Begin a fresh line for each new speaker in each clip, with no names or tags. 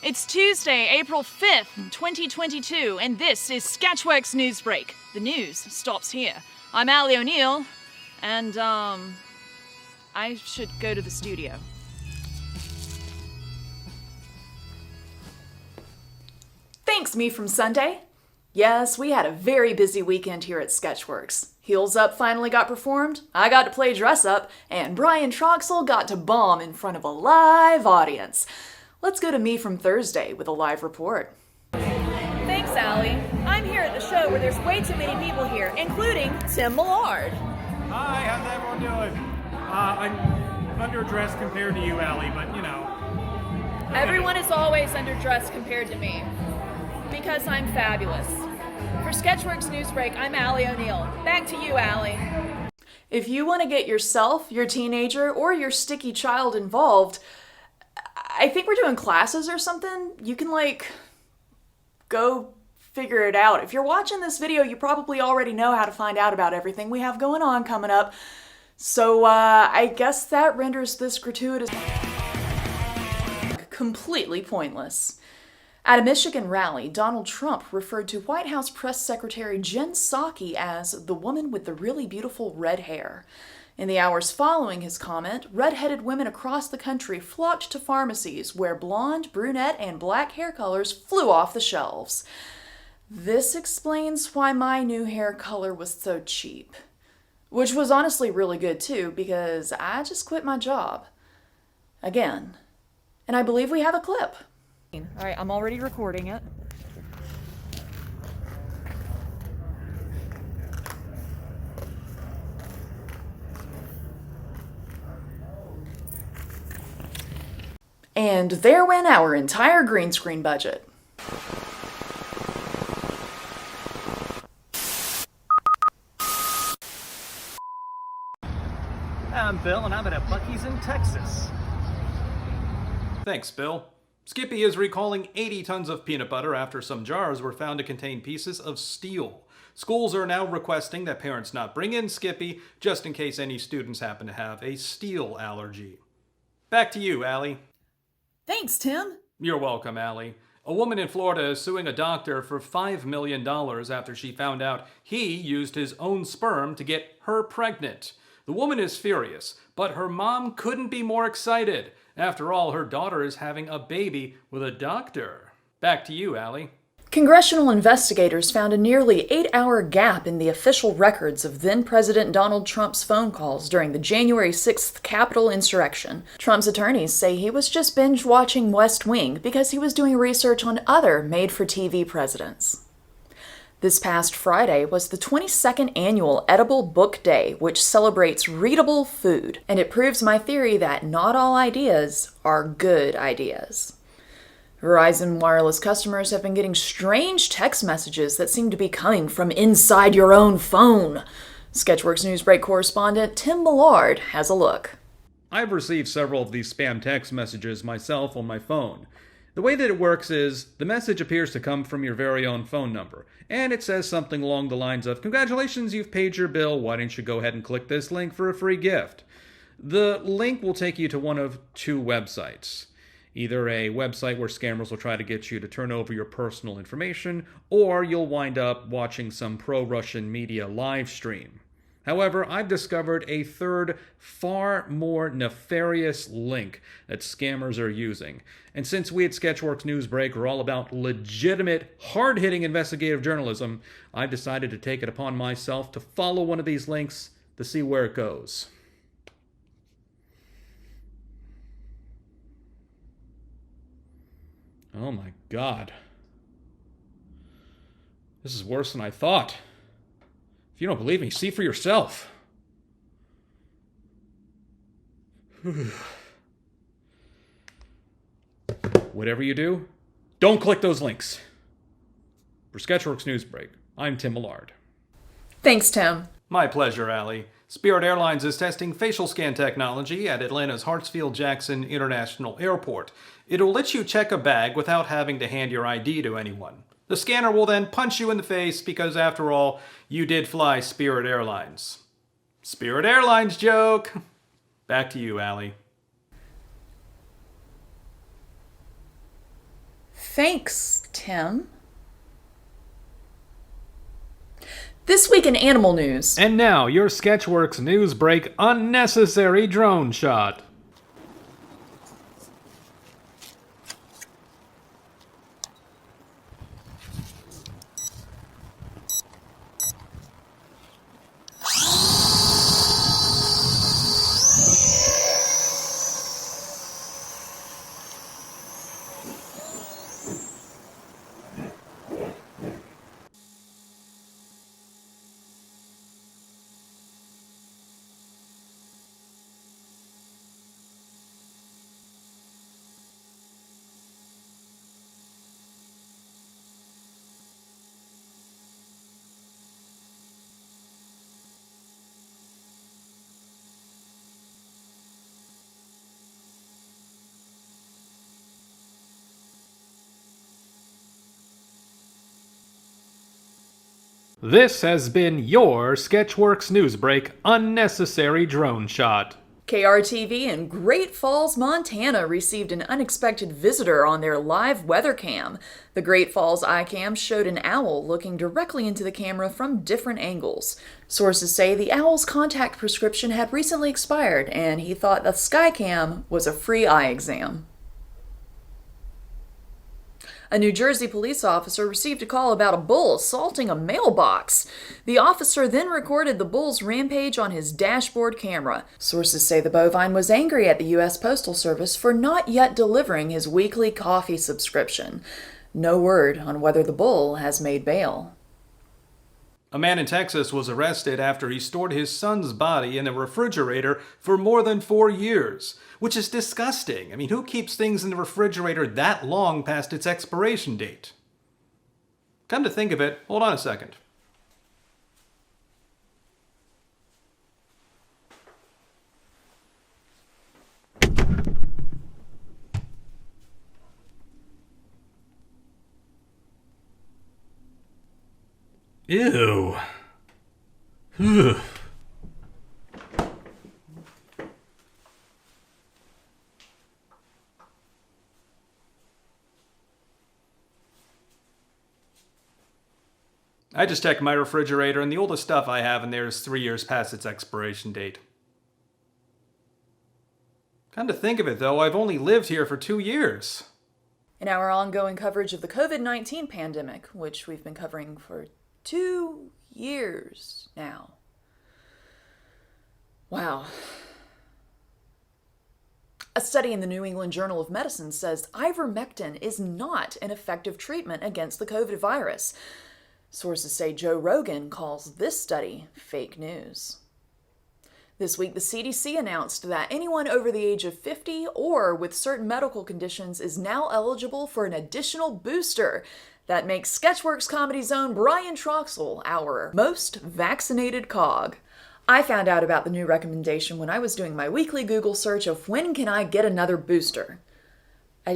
It's Tuesday, April 5th, 2022, and this is Sketchworks NewsBrake. The news stops here. I'm Allie O'Neill, and, I should go to the studio.
Thanks, me from Sunday. Yes, we had a very busy weekend here at Sketchworks. Heels Up finally got performed, I got to play dress up, and Brian Troxel got to bomb in front of a live audience. Let's go to me from Thursday with a live report.
Thanks, Allie. I'm here at the show where there's way too many people here, including Tim Millard.
Hi, how's everyone doing? I'm underdressed compared to you, Allie, but you know.
Everyone is always underdressed compared to me, because I'm fabulous. For Sketchworks NewsBrake, I'm Allie O'Neill. Back to you, Allie.
If you want to get yourself, your teenager, or your sticky child involved, I think we're doing classes or something. You can, go figure it out. If you're watching this video, you probably already know how to find out about everything we have going on coming up. So, I guess that renders this gratuitous completely pointless. At a Michigan rally, Donald Trump referred to White House Press Secretary Jen Psaki as the woman with the really beautiful red hair. In the hours following his comment, red-headed women across the country flocked to pharmacies where blonde, brunette, and black hair colors flew off the shelves. This explains why my new hair color was so cheap. Which was honestly really good too, because I just quit my job. Again. And I believe we have a clip.
All right, I'm already recording it.
And there went our entire green screen budget.
I'm Bill, and I'm at a Buc-ee's in Texas.
Thanks, Bill. Skippy is recalling 80 tons of peanut butter after some jars were found to contain pieces of steel. Schools are now requesting that parents not bring in Skippy just in case any students happen to have a steel allergy. Back to you, Allie.
Thanks, Tim.
You're welcome, Allie. A woman in Florida is suing a doctor for $5 million after she found out he used his own sperm to get her pregnant. The woman is furious, but her mom couldn't be more excited. After all, her daughter is having a baby with a doctor. Back to you, Allie.
Congressional investigators found a nearly 8-hour gap in the official records of then-President Donald Trump's phone calls during the January 6th Capitol insurrection. Trump's attorneys say he was just binge-watching West Wing because he was doing research on other made-for-TV presidents. This past Friday was the 22nd annual Edible Book Day, which celebrates readable food, and it proves my theory that not all ideas are good ideas. Verizon wireless customers have been getting strange text messages that seem to be coming from inside your own phone. Sketchworks NewsBrake correspondent Tim Millard has a look.
I've received several of these spam text messages myself on my phone. The way that it works is, the message appears to come from your very own phone number, and it says something along the lines of, "Congratulations, you've paid your bill, why don't you go ahead and click this link for a free gift?" The link will take you to one of two websites. Either a website where scammers will try to get you to turn over your personal information, or you'll wind up watching some pro-Russian media live stream. However, I've discovered a third, far more nefarious link that scammers are using. And since we at Sketchworks NewsBrake are all about legitimate, hard-hitting investigative journalism, I've decided to take it upon myself to follow one of these links to see where it goes. Oh my God. This is worse than I thought. If you don't believe me, see for yourself. Whatever you do, don't click those links. For Sketchworks NewsBrake, I'm Tim Millard.
Thanks, Tim.
My pleasure, Allie. Spirit Airlines is testing facial scan technology at Atlanta's Hartsfield-Jackson International Airport. It'll let you check a bag without having to hand your ID to anyone. The scanner will then punch you in the face because, after all, you did fly Spirit Airlines. Spirit Airlines joke! Back to you, Allie.
Thanks, Tim. This week in animal news.
And now, your Sketchworks NewsBrake unnecessary drone shot. This has been your Sketchworks NewsBrake unnecessary drone shot.
KRTV in Great Falls, Montana received an unexpected visitor on their live weather cam. The Great Falls iCam showed an owl looking directly into the camera from different angles. Sources say the owl's contact prescription had recently expired, and he thought the Skycam was a free eye exam. A New Jersey police officer received a call about a bull assaulting a mailbox. The officer then recorded the bull's rampage on his dashboard camera. Sources say the bovine was angry at the U.S. Postal Service for not yet delivering his weekly coffee subscription. No word on whether the bull has made bail.
A man in Texas was arrested after he stored his son's body in a refrigerator for more than 4 years, which is disgusting. I mean, who keeps things in the refrigerator that long past its expiration date? Come to think of it, hold on a second. Ew. Ugh. I just checked my refrigerator, and the oldest stuff I have in there is 3 years past its expiration date. Come to think of it, though, I've only lived here for 2 years.
In our ongoing coverage of the COVID-19 pandemic, which we've been covering for 2 years now. Wow. A study in the New England Journal of Medicine says ivermectin is not an effective treatment against the COVID virus. Sources say Joe Rogan calls this study fake news. This week, the CDC announced that anyone over the age of 50 or with certain medical conditions is now eligible for an additional booster. That makes Sketchworks Comedy's own Brian Troxel our most vaccinated cog. I found out about the new recommendation when I was doing my weekly Google search of when can I get another booster. I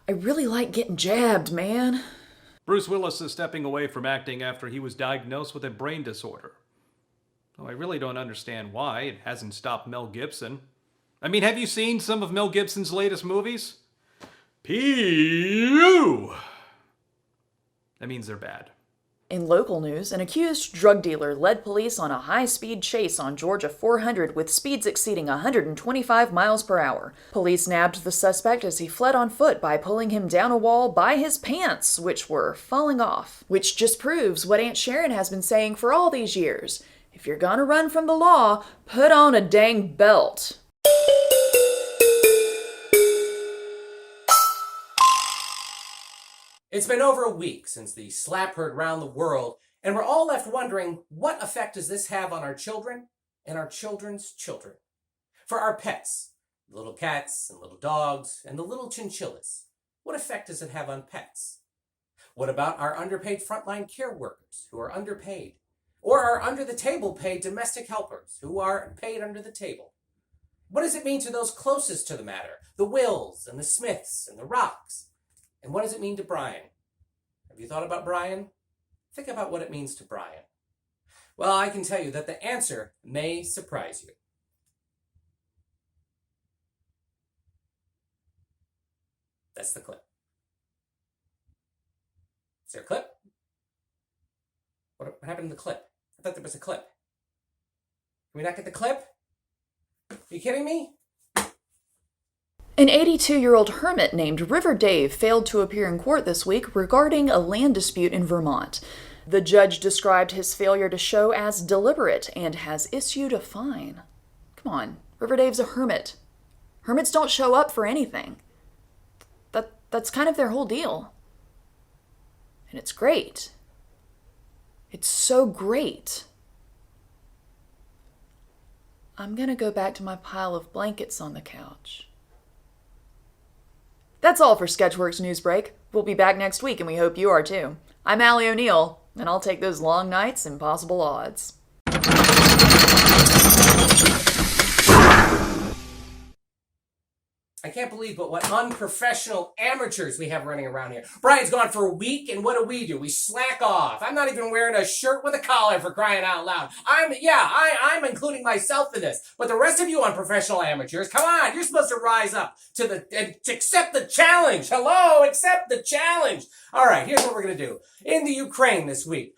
really like getting jabbed, man.
Bruce Willis is stepping away from acting after he was diagnosed with a brain disorder. Though I really don't understand why. It hasn't stopped Mel Gibson. I mean, have you seen some of Mel Gibson's latest movies? Pew! That means they're bad.
In local news, an accused drug dealer led police on a high-speed chase on Georgia 400 with speeds exceeding 125 miles per hour. Police nabbed the suspect as he fled on foot by pulling him down a wall by his pants, which were falling off. Which just proves what Aunt Sharon has been saying for all these years. If you're gonna run from the law, put on a dang belt.
It's been over a week since the slap heard round the world, and we're all left wondering, what effect does this have on our children and our children's children? For our pets, the little cats and little dogs and the little chinchillas, what effect does it have on pets? What about our underpaid frontline care workers who are underpaid? Or our under-the-table paid domestic helpers who are paid under the table? What does it mean to those closest to the matter, the Wills and the Smiths and the Rocks? And what does it mean to Brian? Have you thought about Brian? Think about what it means to Brian. Well, I can tell you that the answer may surprise you. That's the clip. Is there a clip? What happened to the clip? I thought there was a clip. Can we not get the clip? Are you kidding me?
An 82-year-old hermit named River Dave failed to appear in court this week regarding a land dispute in Vermont. The judge described his failure to show as deliberate and has issued a fine. Come on, River Dave's a hermit. Hermits don't show up for anything. That's kind of their whole deal. And it's great. It's so great. I'm gonna go back to my pile of blankets on the couch. That's all for Sketchworks NewsBrake. We'll be back next week, and we hope you are too. I'm Allie O'Neill, and I'll take those long nights and possible odds.
I can't believe what unprofessional amateurs we have running around here. Brian's gone for a week, and what do? We slack off. I'm not even wearing a shirt with a collar, for crying out loud. I'm including myself in this. But the rest of you unprofessional amateurs, come on, you're supposed to rise up to accept the challenge. Hello, accept the challenge. All right, here's what we're going to do. In the Ukraine this week,